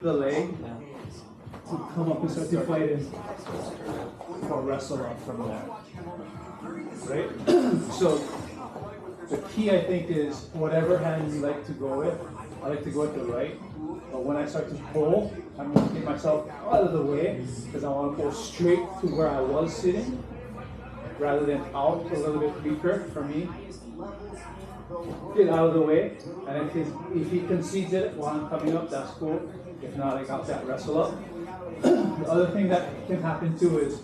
the leg to come up and start to fight in or wrestle up from there. Right? So the key I think is whatever hand you like to go with, I like to go with the right. But when I start to pull, I'm going to get myself out of the way because I want to go straight to where I was sitting rather than out a little bit weaker for me. Get out of the way, and if he concedes it while I'm coming up, that's cool. If not, I got that wrestle up. The other thing that can happen too is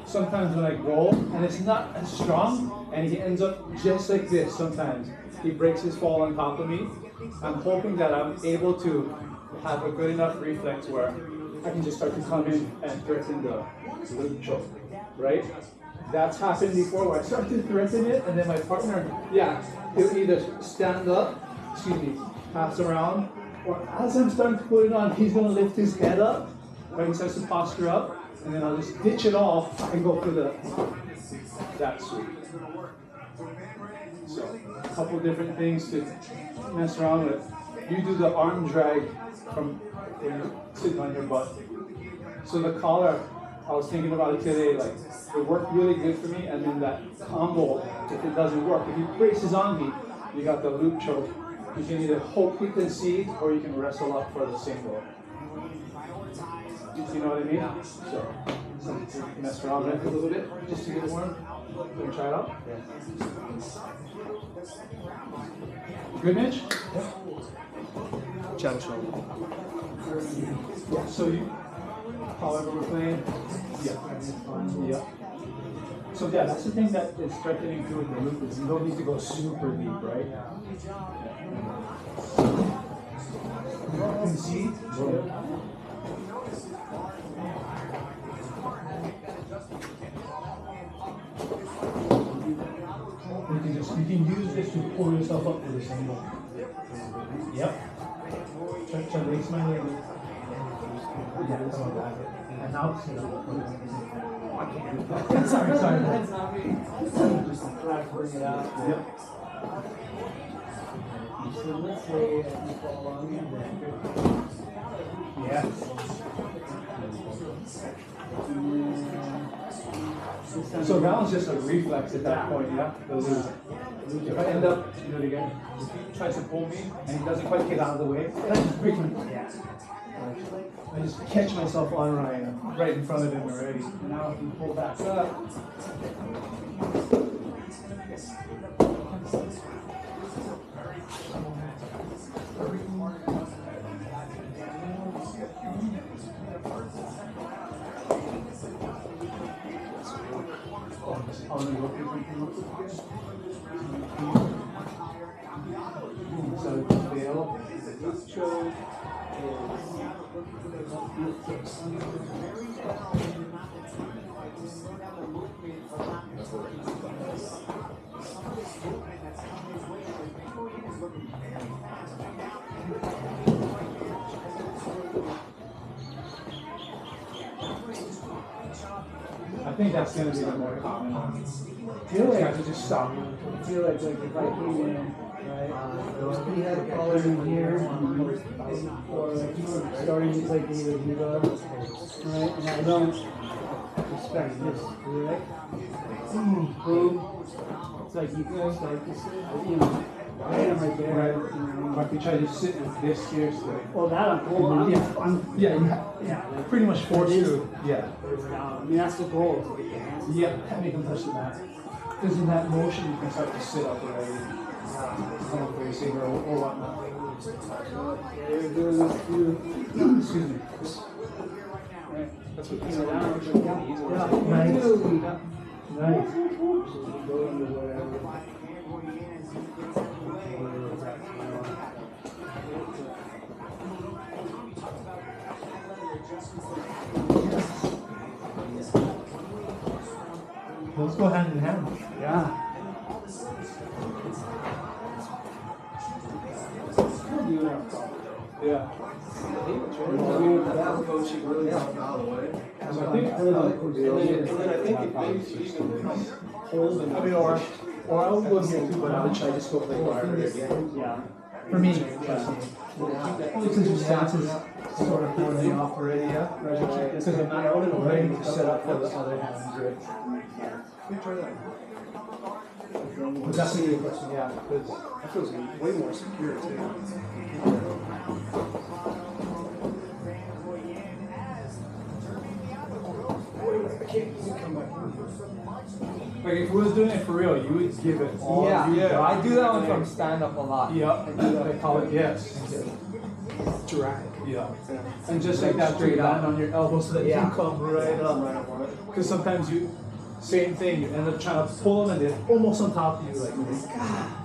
sometimes when I go and it's not as strong and he ends up just like this sometimes. He breaks his fall on top of me. I'm hoping that I'm able to have a good enough reflex where I can just start to come in and threaten the loop choke, right? That's happened before where I start to threaten it and then my partner, he'll either stand up, pass around, or as I'm starting to put it on, he's gonna lift his head up, right? He starts to posture up, and then I'll just ditch it all and go for that sweep. So, a couple different things to mess around with. You do the arm drag from when you're sitting on your butt. So the collar, I was thinking about it today, like, it worked really good for me, and then that combo, if it doesn't work, if he braces on me, you got the loop choke. You can either hope he concedes, or you can wrestle up for the single. You know what I mean? So you can mess around with it a little bit, just to get warm. Can we try it out? Good, Mitch? Channel show. Yeah, so however we're playing, yeah. So that's the thing that is threatening to with the loop is you don't need to go super deep, right? Concede. You can use this to pull yourself up to the single. Yep. Try to raise my leg. Yeah, come on. And now sit up. I can't. sorry. That's not me. Just try to bring it out. Yep. So let's say you fall on your neck. So that was just a reflex at that point, yeah? If I end up, do it again, he tries to pull me and he doesn't quite get out of the way, and I just break my I just catch myself on Ryan right in front of him already. And now if you pull back up. So fail, choke, I think that's going to be the more common one. Feel like I should just stop. Feel like if I came in, right? He had a collar in here, or like you were starting to take either Viva, right? And I don't respect this, right? Boom. It's like you can start to sit, right there. Right. Or if you try to sit with this here, so. Well, that I'm cool. Yeah, pretty much forced to. Yeah. I mean, that's the goal. To get your hands. Yeah, make them touch the mat. Because in that motion, you can start to sit up already. Facing or whatnot. Excuse me. Right. That's what this is. Nice. Go into whatever. Let's go hand in hand. Yeah. Yeah. That coaching really helped out of the way. And then I think it makes you even hold and or I would go here too, but I would try to just go play wire again. Yeah. For me, personally. Only since your stance is sort of throwing me off already, yeah? Because I'm not ready to set up for the other hand grip. Try that. But that's a good question, yeah, because That feels way more secure too. I can't come back. like if we was doing it for real, you would give it all. you got. I do that one from stand up a lot. Yeah, they call it yes. Drag. Yeah. And just like that, straight down on your elbow so that you can come right up. Because sometimes you, same thing, you end up trying to pull them and they're almost on top of you. Like, God.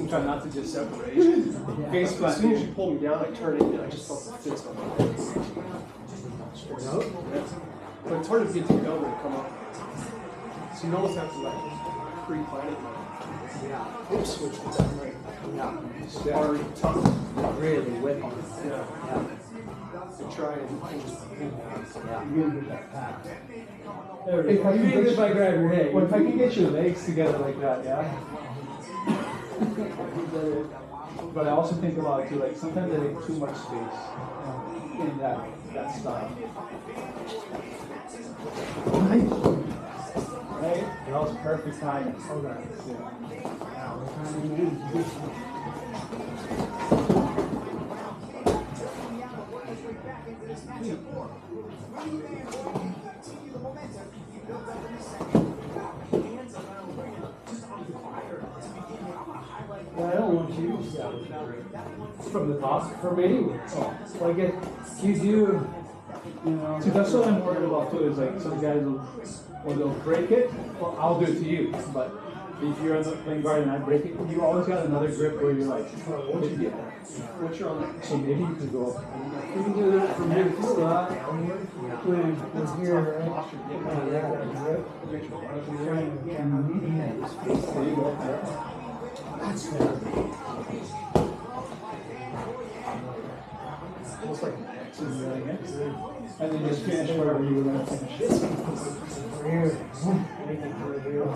Try not to just separate. Face As soon as you plant. pulled me down, I turned it and I just felt the fist on my head. Straight up. But it's hard to get the elbow to come up. So you almost have to like pre-plan it. Like, hip switch with that right. It's already tough. Really whipping. Yeah. To try and just pull down. You really get that pack. If I grab your head. Well, if I can get your legs together like that, yeah. But I also think about too, like sometimes they take too much space in that style. Nice. Right? That was perfect timing. Okay. I don't want you to start From the top? from anywhere. Oh. Like if you do, you know. See, that's what I'm worried about too, is like some guys will, or they'll break it, well, I'll do it to you. But if you're in the playing guard and I break it, you always got another grip where you're like, What's your on so maybe you could go up. You can do that from here to slot. When it's here, right? There you go. That's better. almost like an X. And then just finish wherever you were going to finish. Here. Make it for here.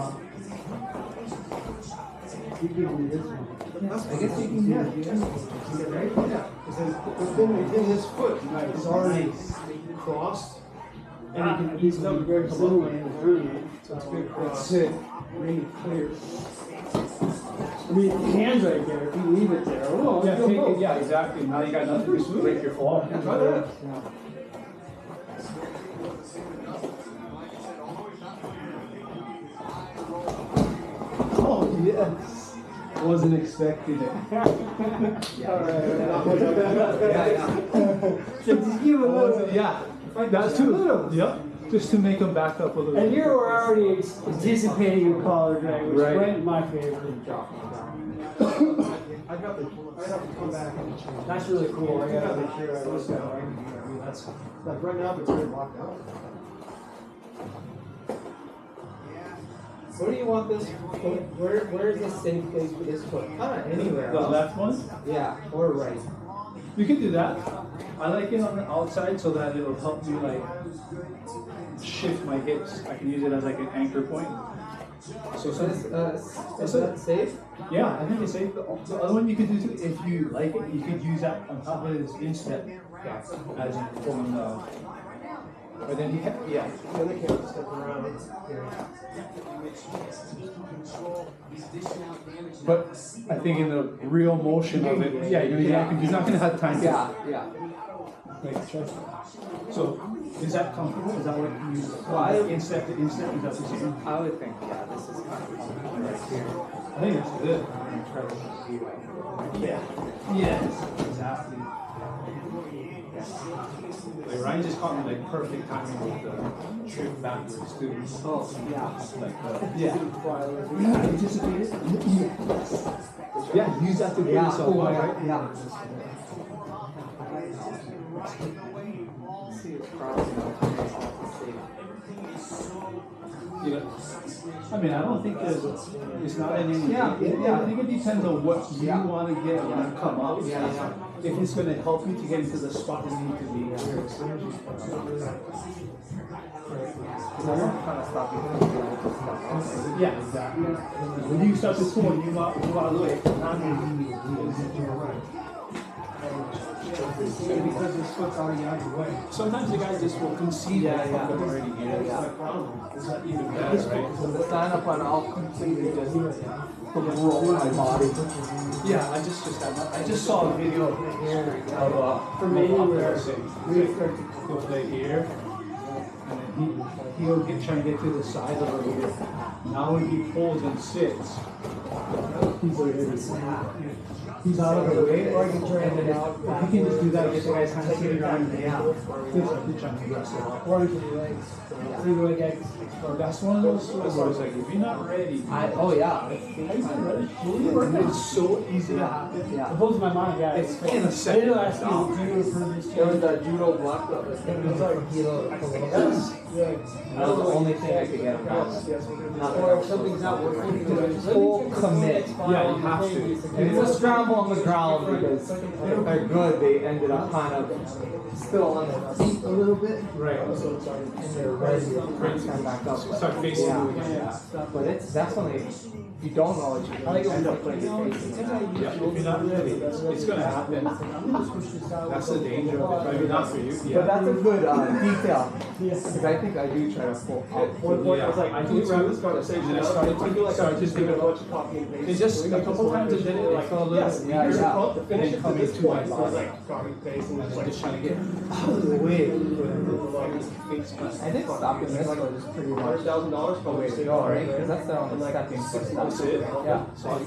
You give me this one. I guess you can, right? Yeah. Because then his foot is already crossed. And he's done very slowly and through. So it's good cross. That's it. Make it clear. I mean, the hand's right there. If you leave it there, oh, Yeah, take it, yeah, exactly. Now you got nothing to break your fall. Try that. Oh, yes. Wasn't expecting it. So just give a little. Yeah, that's too. Yep. Just to make them back up a little And bit. you were already anticipating a collar drag, which Right. went in my favor. I'd have to come back and change. That's really cool. I gotta make sure I look that way. I mean, that's like right now, it's already locked out. Where do you want this foot? Where is the safe place for this foot? Kind of anywhere. The else. left one? Yeah, or right. You can do that. I like it on the outside so that it'll help me like shift my hips. I can use it as like an anchor point. So So is that safe? yeah, I think it's safe. The other one you could do too, if you like it, you could use that on top of his instep as in pulling the. But then he yeah. The other can't step around. But I think in the real motion of it, yeah, he's not gonna have time to. Yeah. Like, so, is that comfortable? Is that what you use? Instep to instep, is that what you're saying? I would think, yeah, this is kind of comfortable right here. I think it's good. Yeah. Yes, exactly. Like Ryan just caught me like perfect timing with the trip backwards too. Oh, yeah. Like yeah. Anticipate it. Yeah, use that to get yourself Oh, up, right? yeah. See, it's crossing out. You know, I mean, I don't think it's not any. Yeah. I think it depends on what you want to get when you come up. Yeah. if it's going to help you to get into the spot you need to be. Yeah, exactly. When you start to pull, you want to do it. Because his foot's already out of the way. Sometimes the guy just will concede that Yeah. fuck already here. It's like, is that even better, right? So the stand up one, I'll completely just roll my body. Yeah, I just saw a video of For me, where we start to play here, and then he'll try and get to the side a little bit. Now when he pulls and sits, he's out of the way, or he can try and get out. If he can just do that, get the guys kind of sitting around and he's trying to wrestle out. or into the legs. Through the leg X. That's one of those stories where it's like, if you're not ready, Oh yeah. it's so easy to happen. Yeah. It blows my mind, yeah. It's in a They second. don't ask me to do for this There was change. that judo block that was It was like, That was the only thing I could get him out of. or if something's not working, Full commit. Yeah, you have to. It was a scramble on the ground because they're good. They ended up kind of still on their feet a little bit. Right. And they're ready to stand back up. Start facing you again. Yeah. But it's definitely, if you don't know what you're doing, you end up putting your face in that. Yeah, if you're not ready, it's gonna happen. That's the danger of it. Maybe not for you. But Yeah. that's a good detail. Because I think I do try to pull out. One point, I was like, I I do do wrap too. this conversation And I up. started I feel like to- I just did a bunch of copy and paste. It's just a couple times I did it, like, fell a little. Yes, Yeah, here's yeah. the quote, the finish And it to coming this to point. my So I was body. like, copy and paste, and I'm it's just like, trying to get out of the way. Face I think stopping this one is pretty much $100,000 the probably. way to go, right? Because that's the only stepping stone. That's it. Yeah.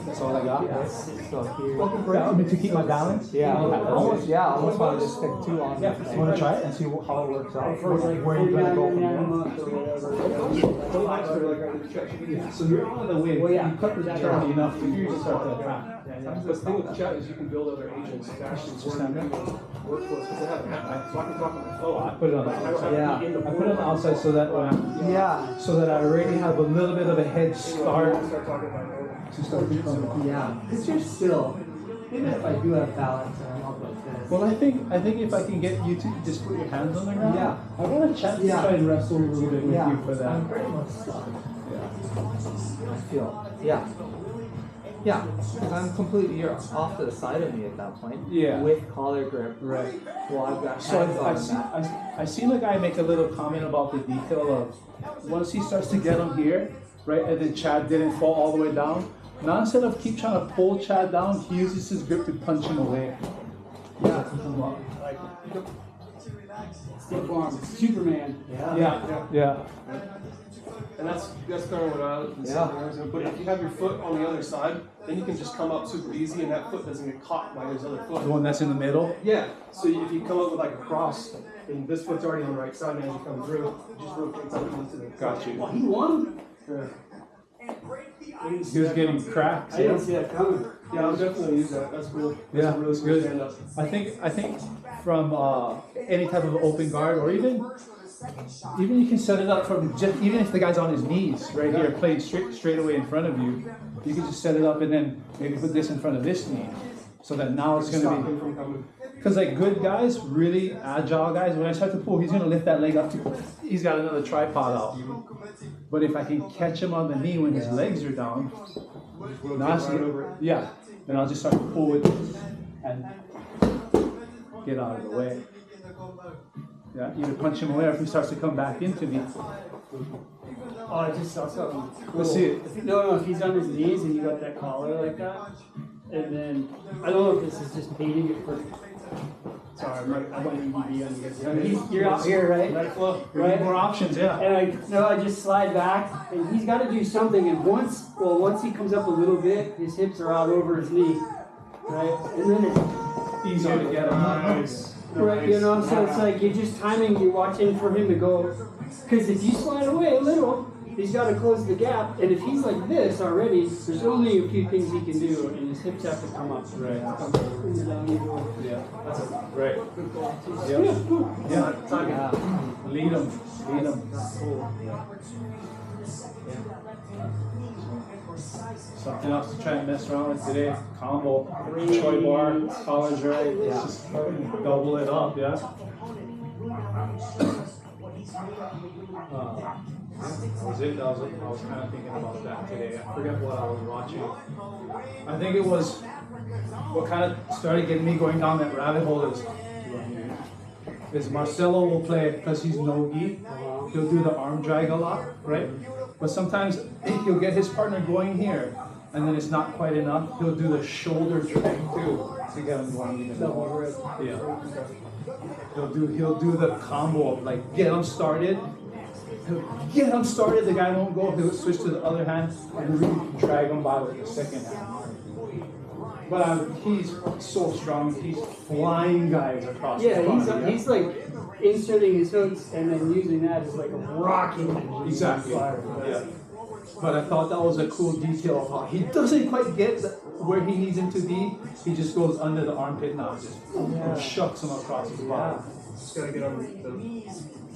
That's all I got. Yeah. So here. Yeah, I mean, to keep my balance. Yeah, almost want to just stick two on. Yeah, you want to try it and see how it works out? for like Where you're gonna go from $49.99 a there? month or whatever. So you're out of the way. Well, yeah. You cut the turn enough to start to attack. The thing with chat is you can build other agents to actually work workflows because they have an app, so I can talk on my phone. I put it on the I don't have outside. to Yeah. be in the I put it on the outside so that when Yeah. so that I already have a little bit of a head start Start talking about it. to start becoming. Yeah. It's just still, even if I do have balance and I'm up like this. Well, I think if I can get you to just put your hands on the ground. Yeah. I want a chance to Yeah. try and wrestle a little bit with you for that. I'm pretty much stuck. Yeah. I feel. Yeah. Yeah. I'm completely, you're off to the side of me at that point. Yeah. With collar grip. Right. Well, I've got So hands on I seen a guy make a little comment about the detail of once he starts to get him here, right, and then Chad didn't fall all the way down. Now instead of keep trying to pull Chad down, he uses his grip to punch him away. Yeah. Stiff arm, Superman. Yeah. And that's kind of what I was Yeah. But if you have your foot on the other side, then you can just come up super easy, and that foot doesn't get caught by his other The foot. one that's in the middle. Yeah. So if you come up with like a cross, and this foot's already on the right side, and as you come through, it just rotates up into the. Got you. Well, he won. Yeah. He was getting cracked. I didn't see that coming. Yeah, I'll definitely use that. That's cool. Yeah, That's a really cool good. stand up. I think from any type of open guard or even you can set it up from just even if the guy's on his knees right here playing straight away in front of you, you can just set it up and then maybe put this in front of this knee, so that now it's Stop going to him be from coming. because like good guys, really agile guys, when I start to pull, he's going to lift that leg up to he's got another tripod out. But if I can catch him on the knee when his legs are down, now I see right over it. yeah, then I'll just start to pull it and get out of the way. Yeah, either punch him away or if he starts to come back into me. Oh, I just saw something cool. Let's see it. No, if he's on his knees and you got that collar like that, and then I don't know if this is just baiting it for. Sorry, I'm EDB on you guys. You're out here, right? Let it flow. Right. More options, yeah. And I just slide back, and he's got to do something. And once he comes up a little bit, his hips are out over his knee, right? And then it's Easier to get him. Nice. right, you know. So it's like you're just timing. You're watching for him to go, because if you slide away a little, he's got to close the gap. And if he's like this already, there's only a few things he can do, and his hips have to come up. Right. Yeah. That's a Right. good goal. Yeah. Yeah. Timing. Yeah. Lead them. Lead them. Something else to try and mess around with today. Combo. Troy bar. College right. Let's just double it up. Yeah. That was it. I was kind of thinking about that today. I forget what I was watching. I think it was what kind of started getting me going down that rabbit hole is Marcelo will play because he's no-gi. He'll do the arm drag a lot, right? But sometimes he'll get his partner going here, and then it's not quite enough. He'll do the shoulder drag too to get him going even more. Yeah. He'll do the combo of like get him started. Get him started, the guy won't go, he'll switch to the other hand and really drag him by with the second hand. But he's so strong, he's flying guys across the body. He's like inserting his hooks and then using that as like a rocking engine. Exactly. Yeah. But I thought that was a cool detail of how he doesn't quite get where he needs him to be. He just goes under the armpit now, just shucks him across his body. Just gotta get on the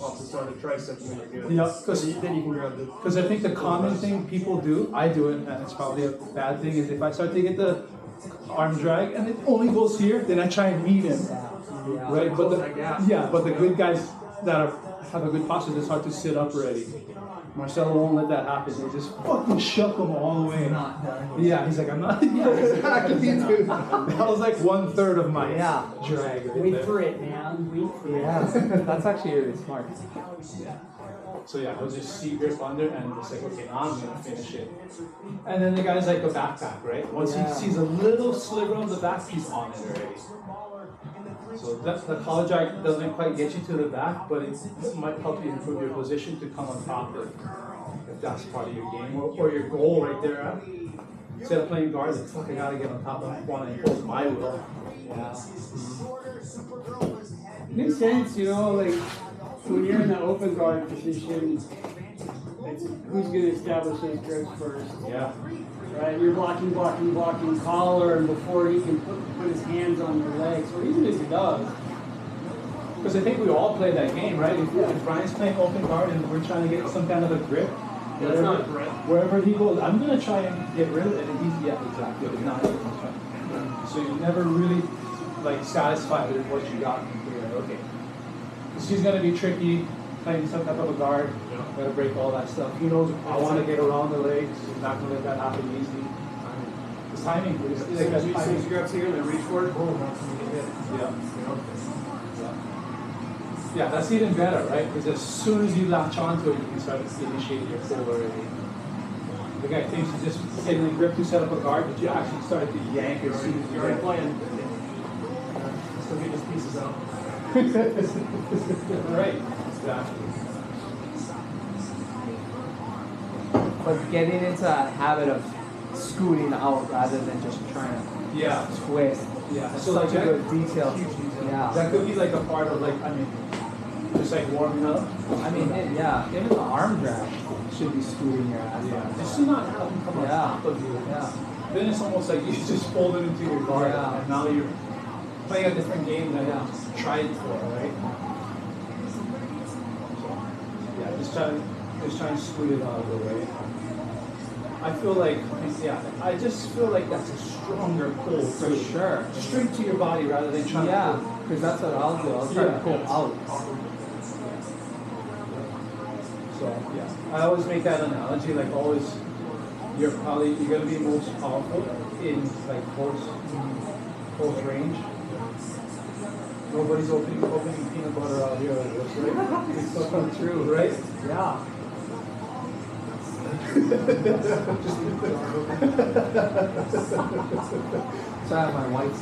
opposite side of the tricep and then you're good. Yeah, Then you can grab the. because I think the common thing people do, I do it, and it's probably a bad thing, is if I start to get the arm drag and it only goes here, then I try and meet him. Right? But the good guys that have a good posture, it's hard to sit up already. Marcelo won't let that happen. They just fucking shuck him all the way. Yeah, he's like, I'm not. Yeah, exactly, dude. That was like 1/3 of my drag. Right Wait there. for it, man. Wait for it. Yeah, that's actually really smart. Yeah. So yeah, he'll just see grip under and it's like, okay, now I'm gonna finish it. And then the guy's like a backpack, right? Once he sees a little sliver of the back, he's on it already. So that's the collar drag doesn't quite get you to the back, but it might help you improve your position to come on top if that's part of your game or your goal right there. Instead of playing guard, like, fuck, I gotta get on top of one and impose my will. Yeah. Makes sense, you know, like when you're in the open guard position, it's who's going to establish those grips first. Yeah. Right? You're blocking collar, and before he can put his hands on your legs, or even if he does. Because I think we all play that game, right? If Brian's playing open guard and we're trying to get some kind of a grip, That's not a threat. wherever he goes, I'm gonna try and get rid of it. And he's exactly. It's not even trying. So you're never really like satisfied with what you got. You're like, okay, this is gonna be tricky. Playing some type of a guard, gotta break all that stuff. He knows I want to get around the legs. He's not gonna let that happen easy. It's timing. It's As like soon as you grab here and then reach for it, boom, that's when you get hit. Yeah. You know? Yeah, that's even better, right? Because as soon as you latch onto it, you can start initiating your pull already. The guy thinks he's just getting the grip to set up a guard, but you actually start to yank as soon as You're already playing. Still get his pieces out. Right, exactly. But getting into a habit of scooting out rather than just trying to Yeah, twist. yeah. That's So like such a that, good detail. huge detail. Yeah. That could be like a part of like, I mean, just like warming up. I mean, even the arm drag should be scooting your ass Yeah, out. just to not have them come on top of you. Yeah. Then it's almost like you just fold it into your guard, Yeah. and now you're playing a different game than you tried for, right? So, yeah, just try and scoot it out of the way. I feel like, I just feel like that's a stronger pull For sure. straight to your body rather than trying Yeah, to. because that's what I'll do. I'll try to pull out. So yeah, I always make that analogy. Like always, you're gonna be most powerful in like close range. Nobody's opening peanut butter out here like this, right? It's so true, right? Yeah. So I have my white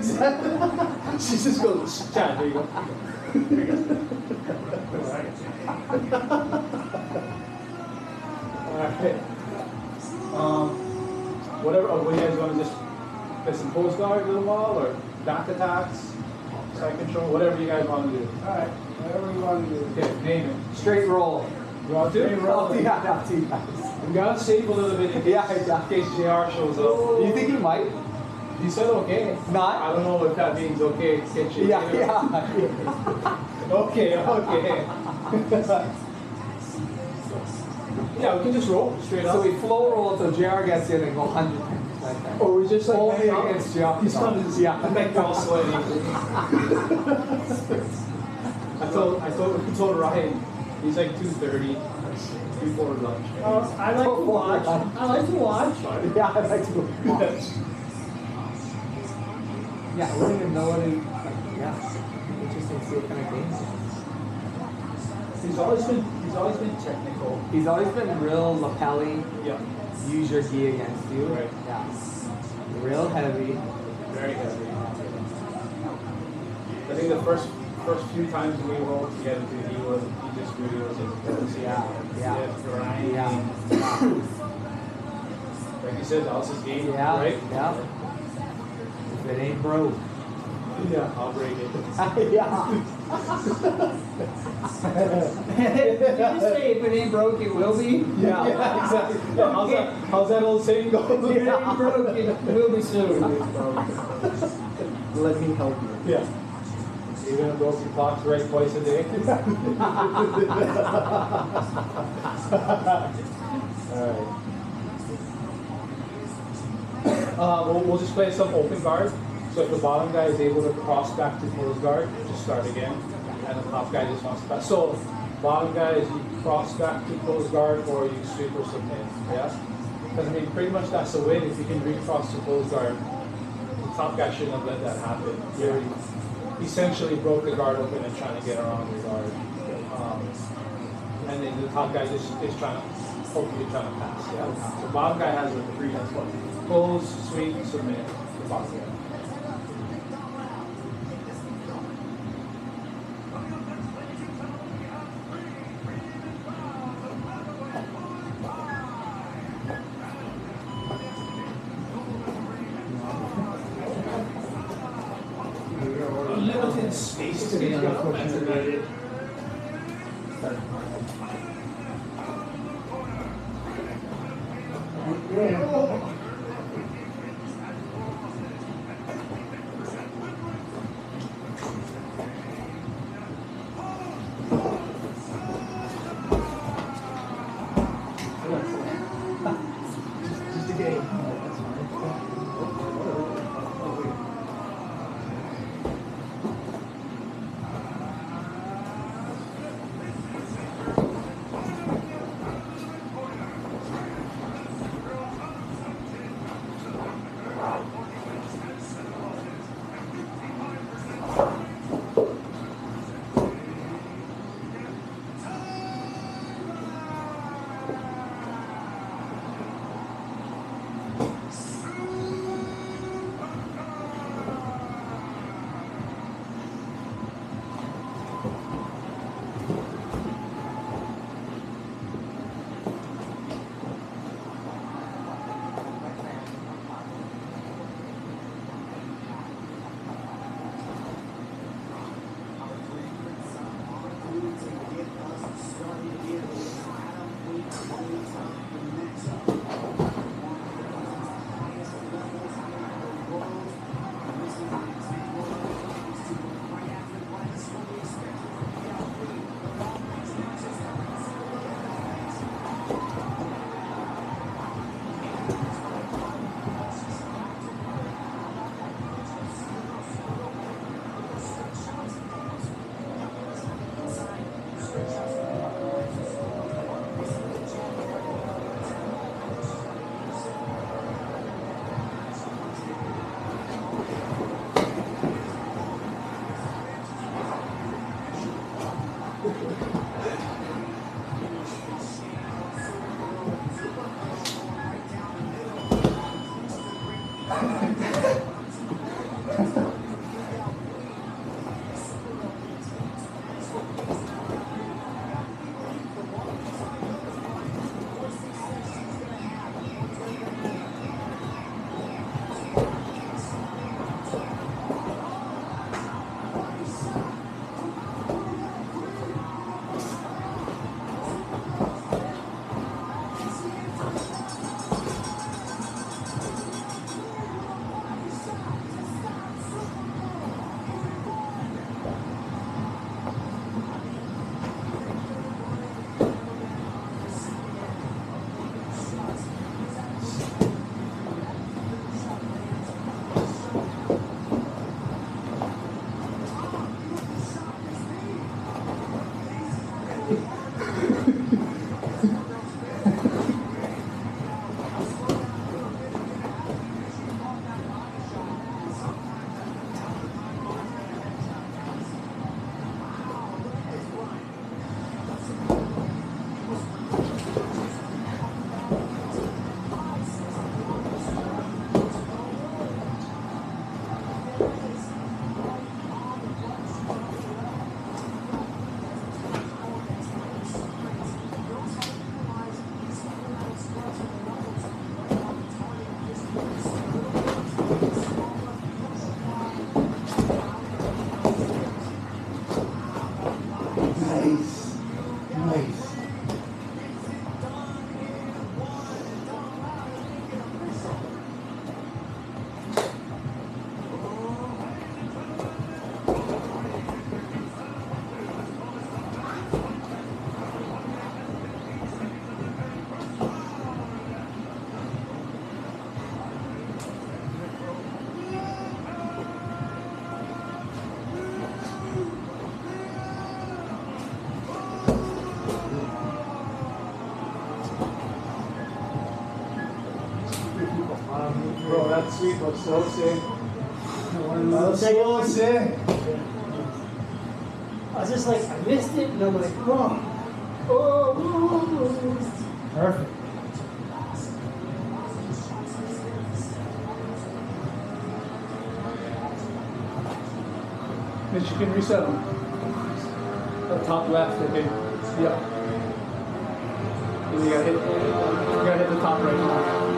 stuff. She just goes, Chad, there you go. Alright. What do you guys want to just get some post guard a little while, or back attacks, side control, whatever you guys want to do. Alright, whatever you want to do. Okay, name it. Straight roll. You want to? Oh, yeah, that's you guys. We gotta save a little bit in Yeah, exactly. case JR shows up. You think he might? He said okay. Not? I don't know if that means okay. Kitchen. Yeah, yeah. Okay, okay. Yeah, we can just roll straight up. So we flow roll till JR gets in and go 100 times. Like that. Or we just like Only hang out. against JR. He's on his neck all sweaty. I told Ryan, he's like 2:30 before lunch. I like to watch. I like to watch. Yeah, I'd like to go watch. Yeah, I wouldn't even know what it like, yeah. Interesting to see what kind of games. He's always been technical. He's always been real lapelly, Yeah. use your gi against you. Right. Yeah. Real heavy. Very heavy. I think the first few times we rolled together, he just really was Yeah. grinding. Yeah. Like you said, that was his game, Yeah. right? Yeah. If it ain't broke. Yeah, I'll break it. Yeah. Did you say if it ain't broke, it will be? Yeah. Exactly. Yeah, how's that old saying go? If it ain't broke, it will be soon. Let me help you. Yeah. Even a broken clock's right twice a day. Alright. We'll just play some open guard. So if the bottom guy is able to cross back to close guard, just start again. And the top guy just wants to pass. So bottom guy is you cross back to close guard or you sweep or submit. Yeah? Because I mean pretty much that's the win. If you can recross to close guard, the top guy shouldn't have let that happen. He essentially broke the guard open and trying to get around the guard. And then the top guy just is trying to, hopefully trying to pass. Yeah? So bottom guy has a free close, sweep, submit, the bottom guy. Limited space to be on. That's about it. Just a game. Nice. Nice. Bro, that sweep was so sick. So sick. I was just like, I missed it, and I'm like, oh. Perfect. Mitch, you can reset them. Top left, okay. Yep. And you gotta hit the top right now.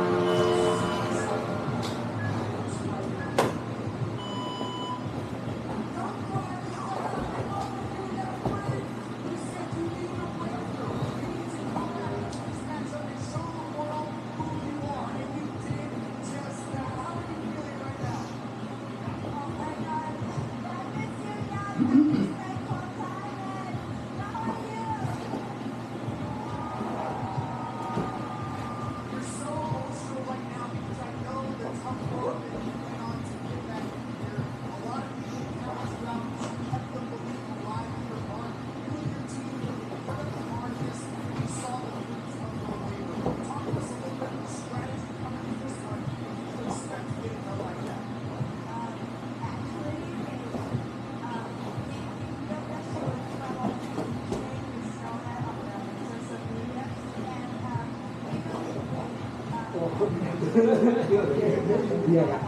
Yeah.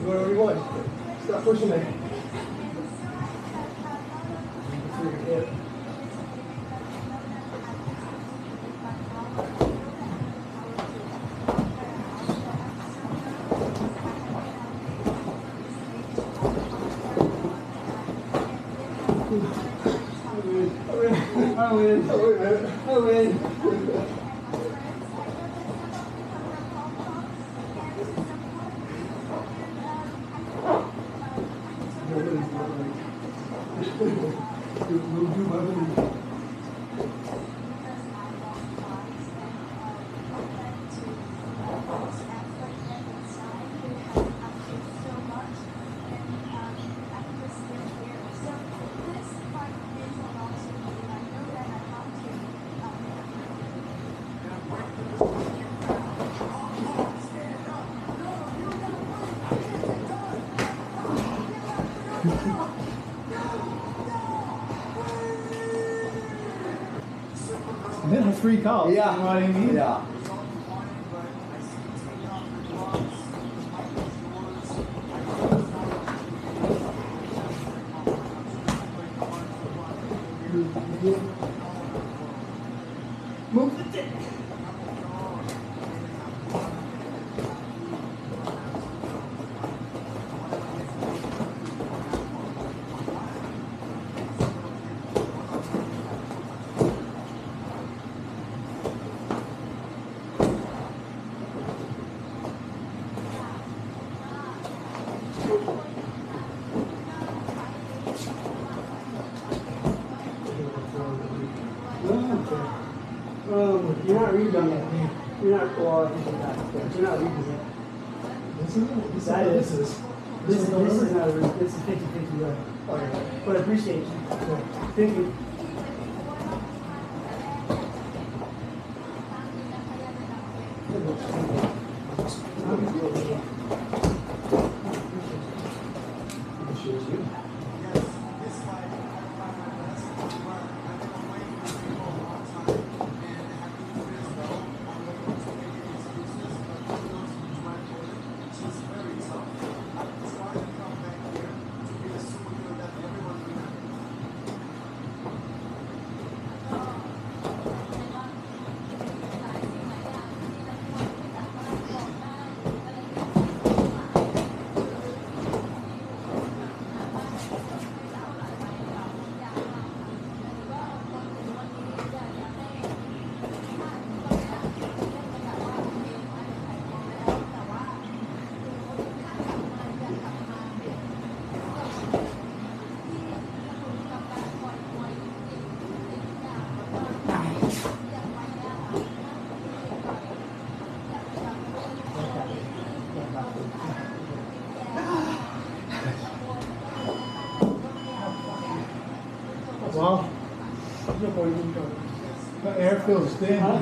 Whatever you want. Stop pushing it. I win. And then a free call. Yeah. You know what I mean? Yeah. Move the dick. You're not reading yet. You're not, well, I think you're not, but you're not reading yet. This is not a read. This is 50-50 right. Okay. But I appreciate you. Thank you. The air feels thin. Huh?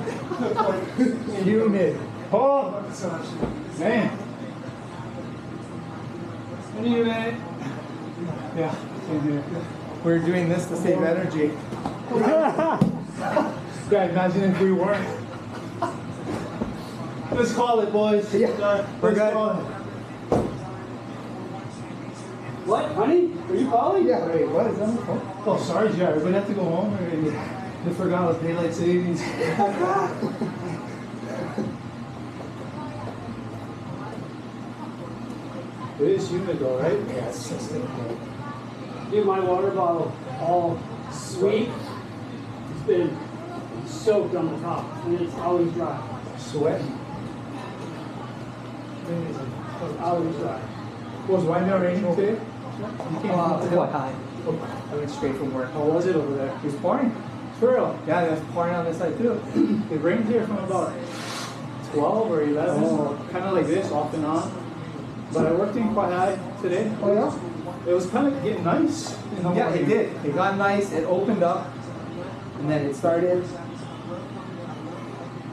Humid. Oh, man. What do you, man? Yeah, same here. We're doing this to save energy. Yeah, imagine if we weren't. Let's call it, boys. Yeah, we're Let's good. call it. What, honey? Are you calling? Yeah, wait, what is that? Oh, sorry, Jared. We're gonna have to go home already. They forgot it was daylight savings. It is humid though, right? Yeah, it's just Dude, my water bottle all sweet. It's been soaked on the top, and it's always dry. Sweating. It's always dry. Was Wynell raining today? You came from the hill? high. I went straight from work. How was it over there? It was pouring. For real? Yeah, it was pouring on this side too. It rained here from about 12 or 11, Oh. kind of like this, off and on. But I worked in quite high today. Oh yeah? It was kind of getting nice. In the Yeah, morning. it did. It got nice. It opened up, and then it started.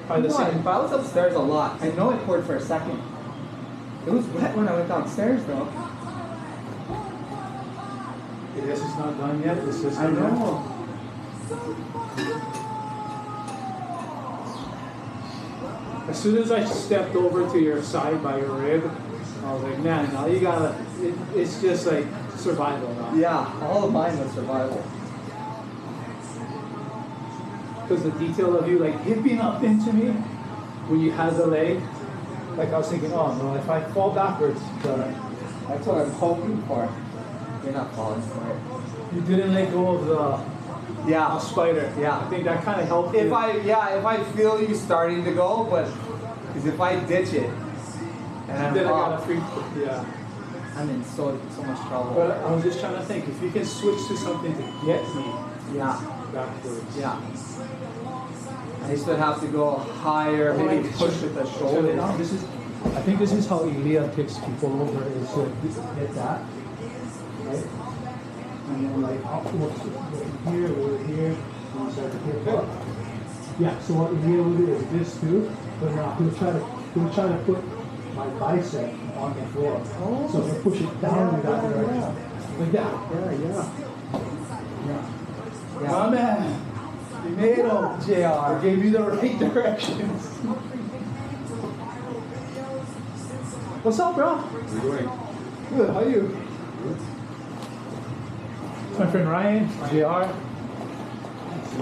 By the same. I was upstairs a lot. I know it poured for a second. It was wet when I went downstairs though. I guess it's not done yet. This is. I know. As soon as I stepped over to your side by your rib, I was like, man, now you gotta. It's just like survival now. Yeah, all of mine was survival. Because the detail of you like hipping up into me when you had the leg, like I was thinking, oh no, if I fall backwards, That's what I'm hoping for. You're not falling for it. you didn't let go of the Yeah. spider. Yeah. I think that kind of helped. If you. if I feel you starting to go, but because if I ditch it and I'm then I got a off, free. Yeah. I'm in so much trouble. But I was just trying to think if you can switch to something to get me Yeah, backwards. yeah. I should have to go higher, maybe push with the shoulder. This is. I think this is how Elia picks people over is to hit that, right? And then like up here, over here, and start to hit up. Yeah. So what Elia will do is this too, but now he'll try to put my bicep on the floor. So he'll push it down in that direction, like that. Yeah. My man, you made him. JR. I gave you the right directions. What's up, bro? What are you doing? Good. How are you? My friend Ryan, JR,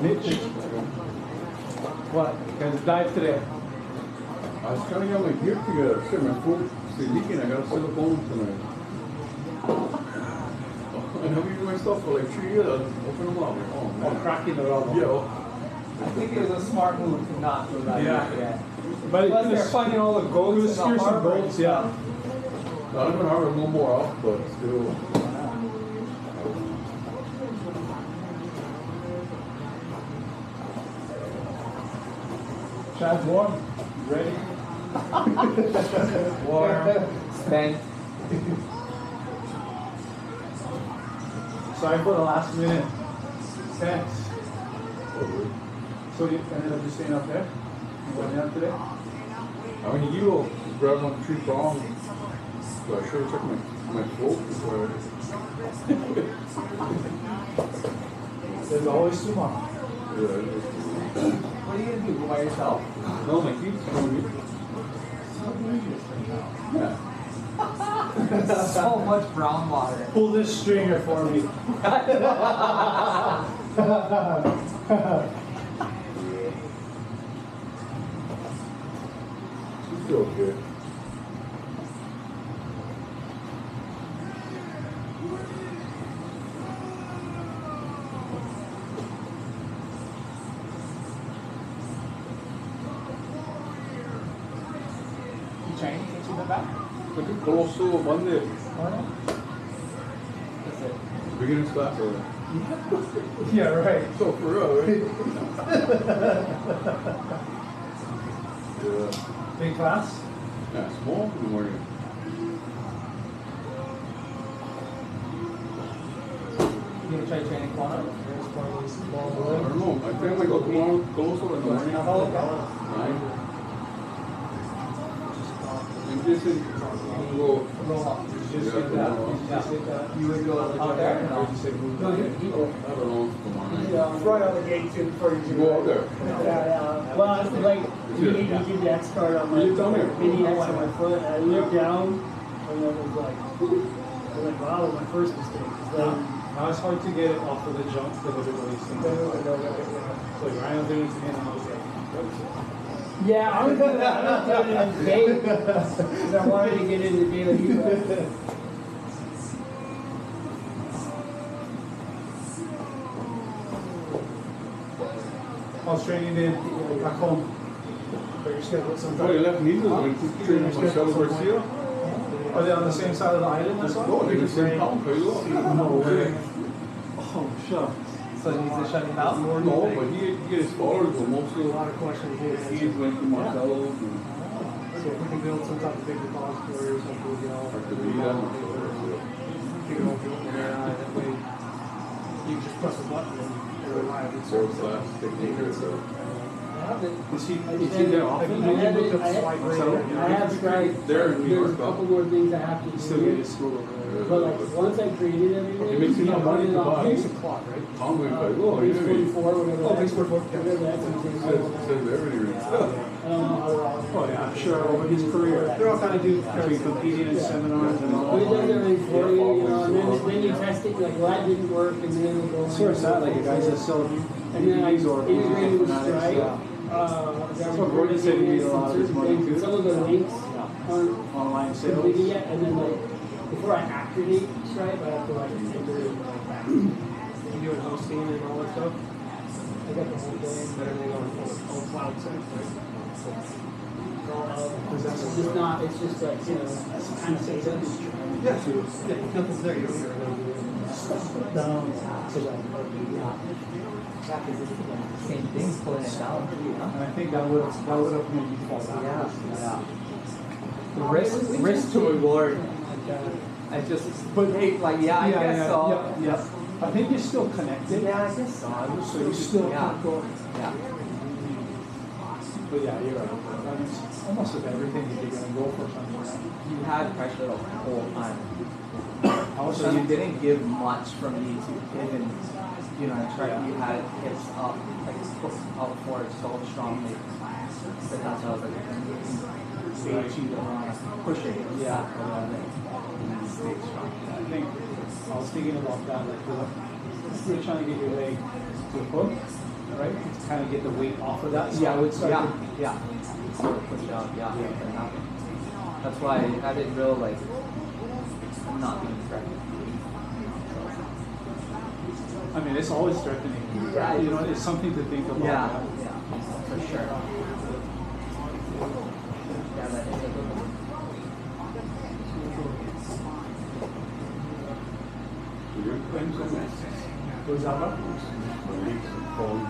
Mitch. What? You guys dive today? I was trying to get my gear together. Shit, my food's leaking. I gotta set up home tonight. And I've been using my stuff for like 3 years. I open them up. Like, oh, Oh, man. cracking the rubber. Yeah. I think it was a smart move to not do that. Yeah. But Plus they're finding all the it goats was in the scarce some harbor. bolts, yeah. I don't even have a little more off, but still. Chad's warm. Ready? Warm, spent. Sorry for the last minute. Thanks. So you ended up just staying up there? You went down today? I mean, you go grab one 3 prongs. So I should have checked my float before. There's always tomorrow. Yeah. What are you gonna do? Go by yourself? No, my feet's going to Yeah. So much brown water. Pull this stringer for me. She's still good. You training since you've been back? Look at Colosso Monday. That's it. Beginner's class over. Yeah, right. So for real, right? Yeah. Big class? Yeah, small in the morning. You gonna try training Kona? I don't don't know. I think I go tomorrow, close over 9. 9. And this is, go. Just hit that. Just hit that. You would go out there? No. No, you go. I don't know, tomorrow night. Right out the gate too before you Go out there. Yeah. Well, I was like, you did the X card on my mini X on my foot. I looked down and it was like, wow, that was my first mistake. Now it's hard to get it off of the jump because everybody's thinking. So Ryan doing it to me and I was like, what is it? Yeah, I was doing it in the day because I wanted to get in the day like you guys. I was training in back home. But you're scheduled Oh, you sometime. left Needles and training for Marcelo Garcia? Are they on the same side of the island as well? No, they're in the same town. Where you go? No way. Oh, sure. So he needs to shut him out? No, but he gets followers, but mostly A lot of questions here. he went to Marcelo's and So if we can build some type of big repository or something, you know. after the meet, I'm not sure. Figure out the open AI, that way you can just press a button and it'll live. It's World class technique or so. Is he there often? I have tried. There in New There's a York, couple more things I have to He's still do. getting school over there. But like once I created everything, It makes you you know, not money to off buy. It's a clock, right? I'm going to go, oh, Page yeah. 44, whatever. Oh, page 44, yeah. Whatever that's Says in. everything. I don't know how they're all. Oh yeah, I'm sure over his career. They're all kind of do between competing in seminars and all. But it does everything for you, you know, and then you test it, like, well, that didn't work, and then it'll go. Sort of sad, like a guy that's still And then I integrated with Stripe. That's what Gordon said he made a lot of his money too. Some of the links aren't Online sales. completed yet, and then like, before I activate Stripe, I have to like enter it back. You doing hosting and all that stuff? I got the whole thing. Everything on cloud set, right? It's just not, it's just like, you know, it's kind of safe. Yeah, so if nothing's there, you don't hear anything. Down. Yeah, because it's the same thing, pulling it down too, you know? And I think that would have made you fall down. Yeah. The risk to reward. I just, but hey, like, yeah, I guess so. Yeah. I think you're still connected. Yeah, I guess so. So you still Yeah. keep going. Yeah. But yeah, you're right. I mean, it's almost with everything that you're gonna go for something. You had pressure the whole time. Also, So you didn't give much from YouTube, even, you know, you had hips up, like up forward so strongly. But that's how I was like, you don't want to push it. Yeah. And stay strong. I think I was thinking about that, like, you're trying to get your leg to hook, right? To kind of get the weight off of that. So I would start to, Yeah. Sort of push out, yeah. And that's why I had it real, like, not being threatened. I mean, it's always threatening. Yeah. You know, it's something to think about. Yeah, for sure. Yeah, that is a good one. Was that right? Oh,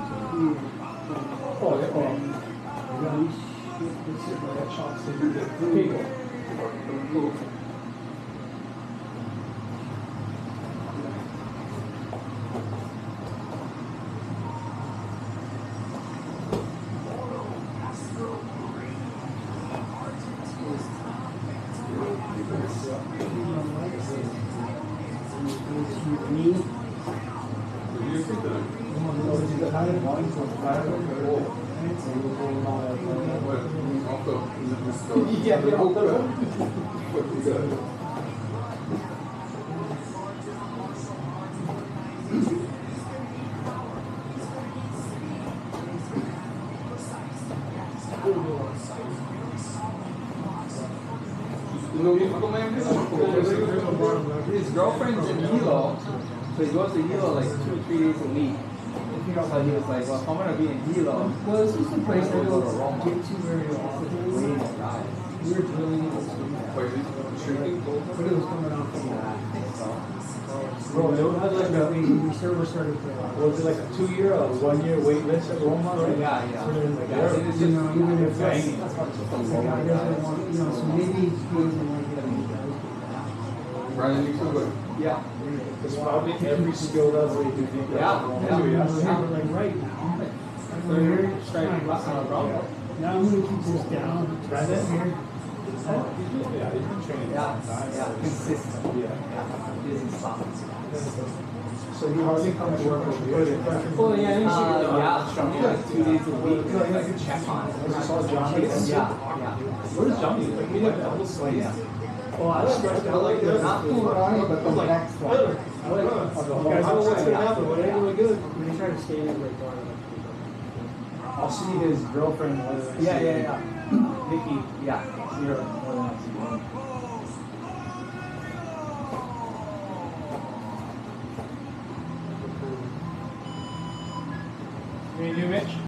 His girlfriend's in Hilo, so he goes to Hilo like 2 or 3 days a week. So he was like, well, if I'm gonna be in Hilo, Well, this is the place I don't get to very often. We were drilling in this week. But it was coming out from Bro, it had like a, we started was it like a 2-year or 1-year wait list at Roma, right? yeah. So then, like, Yeah, it's you just- know, even if that's, Banging. like, I guess I want, you know, so maybe he doesn't like it. grinding YouTube, but Yeah. It's probably every skill level you can think of. Yeah. Like right now. So you're striking less than a problem. Now I'm gonna keep this down. Right Right here. Yeah, he's been training. Yeah. Consistent. Yeah. He doesn't stop. So he hardly comes to work with you. Well, yeah, you should get Yeah, from like 2 days a week. Like check on it. I saw Johnny. Yeah. Where's Johnny? Like, we have double swing. Yeah. Oh, I like that. I like that. Not cool. but the next one. I don't know what's gonna happen. Whatever we do, we try to stay in like water. I'll see his girlfriend. Yeah. Vicky, yeah. See her more than once a month. What do you do, Mitch?